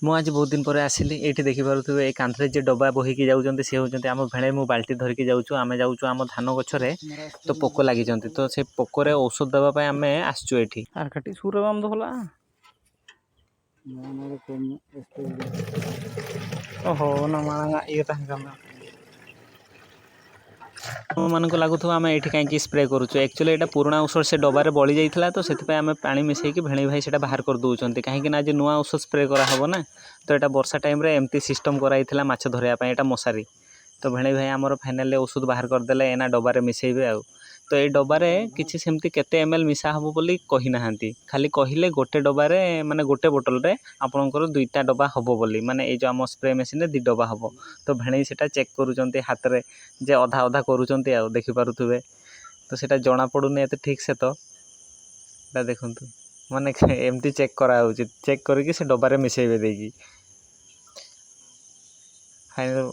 ମୁଁ ଆଜି ବହୁତ ଦିନ ପରେ ଆସିଲି। ଏଇଠି ଦେଖିପାରୁଥିବେ ଏଇ କାନ୍ଥରେ ଯେ ଡବା ବୋହିକି ଯାଉଛନ୍ତି ସେ ହେଉଛନ୍ତି ଆମ ଭେଣେଇ। ମୁଁ ବାଲ୍ଟି ଧରିକି ଯାଉଛୁ। ଆମେ ଯାଉଛୁ ଆମ ଧାନ ଗଛରେ ତ ପୋକ ଲାଗିଛନ୍ତି, ତ ସେ ପୋକରେ ଔଷଧ ଦେବା ପାଇଁ ଆମେ ଆସିଛୁ ଏଠି। ଆରକାଟି ସୁରବାମ ଦୋଲା ଓହୋ ନା ମାଣା ଇଏ ତାଙ୍କ ମାନଙ୍କୁ ଲାଗୁଥିବ ଆମେ ଏଇଠି କାହିଁକି ସ୍ପ୍ରେ କରୁଛୁ। ଆକ୍ଚୁଆଲି ଏଇଟା ପୁରୁଣା ଔଷଧ ସେ ଡବାରେ ବଳି ଯାଇଥିଲା, ତ ସେଥିପାଇଁ ଆମେ ପାଣି ମିଶାଇକି ଭେଣେଇ ଭାଇ ସେଇଟା ବାହାର କରିଦେଉଛନ୍ତି। କାହିଁକିନା ଆଜି ନୂଆ ଔଷଧ ସ୍ପ୍ରେ କରାହେବ ନା, ତ ଏଇଟା ବର୍ଷା ଟାଇମ୍ରେ ଏମିତି ସିଷ୍ଟମ୍ କରାଯାଇଥିଲା ମାଛ ଧରିବା ପାଇଁ। ଏଇଟା ମଶାରୀ, ତ ଭେଣେଇ ଭାଇ ଆମର ଫାଇନାଲି ଔଷଧ ବାହାର କରିଦେଲେ। ଏନା ଡବାରେ ମିଶାଇବେ ଆଉ। ତ ଏଇ ଡବାରେ କିଛି ସେମିତି କେତେ ml ମିଶା ହେବ ବୋଲି କହିନାହାନ୍ତି। ଖାଲି କହିଲେ ଗୋଟେ ଡବାରେ ମାନେ ଗୋଟେ ବୋଟଲରେ ଆପଣଙ୍କର 2ଟା ଡବା ହେବ ବୋଲି, ମାନେ ଏଇ ଯେଉଁ ଆମ ସ୍ପ୍ରେ ମେସିନ୍ରେ 2 ଡବା ହେବ। ତ ଭେଣେଇ ସେଇଟା ଚେକ୍ କରୁଛନ୍ତି ହାତରେ, ଯେ ଅଧା ଅଧା କରୁଛନ୍ତି ଆଉ ଦେଖିପାରୁଥିବେ। ତ ସେଇଟା ଜଣାପଡ଼ୁନି ଏତେ ଠିକ୍ ସେ। ତ ଏଇଟା ଦେଖନ୍ତୁ, ମାନେ ଏମିତି ଚେକ୍ କରାହେଉଛି। ଚେକ୍ କରିକି ସେ ଡବାରେ ମିଶାଇବେ ଦେଇକି। ଫାଇନାଲ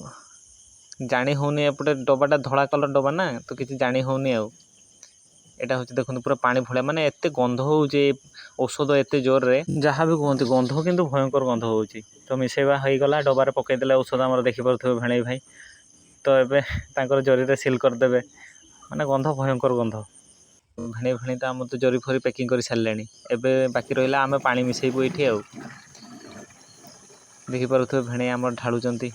ଜାଣି ହେଉନି, ଏପଟେ ଡବାଟା ଧଳା କଲର୍ ଡବା ନା, ତ କିଛି ଜାଣି ହେଉନି ଆଉ। ଏଇଟା ହେଉଛି ଦେଖନ୍ତୁ ପୁରା ପାଣି ଭଳିଆ, ମାନେ ଏତେ ଗନ୍ଧ ହେଉଛି ଔଷଧ ଏତେ ଜୋରରେ, ଯାହା ବି କୁହନ୍ତି ଗନ୍ଧ କିନ୍ତୁ ଭୟଙ୍କର ଗନ୍ଧ ହେଉଛି। ତ ମିଶାଇବା ହେଇଗଲା, ଡବାରେ ପକାଇଦେଲେ ଔଷଧ ଆମର ଦେଖିପାରୁଥିବେ ଭେଣେଇ ଭାଇ। ତ ଏବେ ତାଙ୍କର ଜରିରେ ସିଲ୍ କରିଦେବେ, ମାନେ ଗନ୍ଧ ଭୟଙ୍କର ଗନ୍ଧ। ଭେଣେଇ ତ ଆମର ତ ଜରି ଫରି ପ୍ୟାକିଂ କରି ସାରିଲେଣି। ଏବେ ବାକି ରହିଲା ଆମେ ପାଣି ମିଶାଇବୁ ଏଇଠି ଆଉ। ଦେଖିପାରୁଥିବେ ଭେଣେଇ ଆମର ଢାଳୁଛନ୍ତି,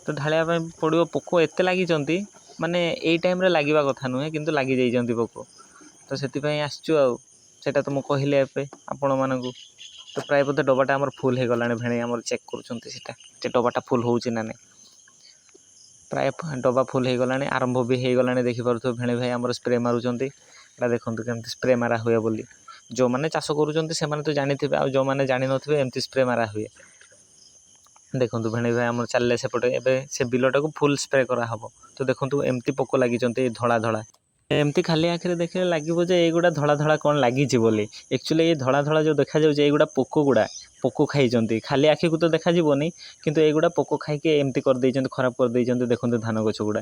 ତ ଢାଳିବା ପାଇଁ ପଡ଼ିବ। ପୋକ ଏତେ ଲାଗିଛନ୍ତି, ମାନେ ଏଇ ଟାଇମ୍ରେ ଲାଗିବା କଥା ନୁହେଁ କିନ୍ତୁ ଲାଗିଯାଇଛନ୍ତି ପୋକ। ତ ସେଥିପାଇଁ ଆସିଛୁ ଆଉ। ସେଇଟା ତ ମୁଁ କହିଲି ଏବେ ଆପଣମାନଙ୍କୁ। ତ ପ୍ରାୟ ବୋଧେ ଡବାଟା ଆମର ଫୁଲ୍ ହେଇଗଲାଣି। ଭେଣେଇ ଆମର ଚେକ୍ କରୁଛନ୍ତି ସେଇଟା, ଯେ ଡବାଟା ଫୁଲ୍ ହେଉଛି ନା ନାହିଁ। ପ୍ରାୟ ଡବା ଫୁଲ୍ ହେଇଗଲାଣି, ଆରମ୍ଭ ବି ହେଇଗଲାଣି। ଦେଖିପାରୁଥିବେ ଭେଣେଇ ଭାଇ ଆମର ସ୍ପ୍ରେ ମାରୁଛନ୍ତି। ଏଇଟା ଦେଖନ୍ତୁ କେମିତି ସ୍ପ୍ରେ ମାରା ହୁଏ ବୋଲି। ଯେଉଁମାନେ ଚାଷ କରୁଛନ୍ତି ସେମାନେ ତ ଜାଣିଥିବେ, ଆଉ ଯେଉଁମାନେ ଜାଣିନଥିବେ ଏମିତି ସ୍ପ୍ରେ ମାରା ହୁଏ। ଦେଖନ୍ତୁ ଭେଣେଇ ଭାଇ ଆମର ଚାଲିଲେ ସେପଟେ। ଏବେ ସେ ବିଲଟାକୁ ଫୁଲ୍ ସ୍ପ୍ରେ କରାହେବ। ତ ଦେଖନ୍ତୁ ଏମିତି ପୋକ ଲାଗିଛନ୍ତି ଧଳା ଧଳା। ଏମିତି ଖାଲି ଆଖିରେ ଦେଖିଲେ ଲାଗିବ ଯେ ଏଇଗୁଡ଼ା ଧଳା ଧଳା କ'ଣ ଲାଗିଛି ବୋଲି। ଆକ୍ଚୁଆଲି ଏଇ ଧଳା ଧଳା ଯେଉଁ ଦେଖାଯାଉଛି ଏଇଗୁଡ଼ା ପୋକ ଖାଇଛନ୍ତି। ଖାଲି ଆଖିକୁ ତ ଦେଖାଯିବନି, କିନ୍ତୁ ଏଇଗୁଡ଼ା ପୋକ ଖାଇକି ଏମିତି କରିଦେଇଛନ୍ତି, ଖରାପ କରିଦେଇଛନ୍ତି। ଦେଖନ୍ତୁ ଧାନ ଗଛ ଗୁଡ଼ା।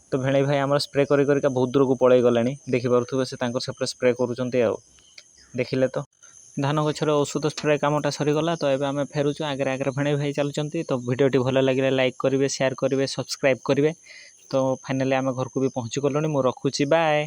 ତ ଭେଣେଇ ଭାଇ ଆମର ସ୍ପ୍ରେ କରି କରିକା ବହୁତ ଦୂରକୁ ପଳେଇ ଗଲାଣି। ଦେଖିପାରୁଥିବେ ସେ ତାଙ୍କର ସେପଟେ ସ୍ପ୍ରେ କରୁଛନ୍ତି ଆଉ। ଦେଖିଲେ ତ ଧାନ ଗଛର ଔଷଧ ସ୍ପ୍ରେ କାମଟା ସରିଗଲା। ତ ଏବେ ଆମେ ଫେରୁଛୁ, ଆଗରେ ଭେଣେଇ ଭାଇ ଚାଲୁଛନ୍ତି। ତ ଭିଡ଼ିଓଟି ଭଲ ଲାଗିଲେ ଲାଇକ୍ କରିବେ, ସେୟାର କରିବେ, ସବସ୍କ୍ରାଇବ୍ କରିବେ। ତ ଫାଇନାଲି ଆମେ ଘରକୁ ବି ପହଞ୍ଚି ଗଲୁଣି। ମୁଁ ରଖୁଛି, ବାଏ।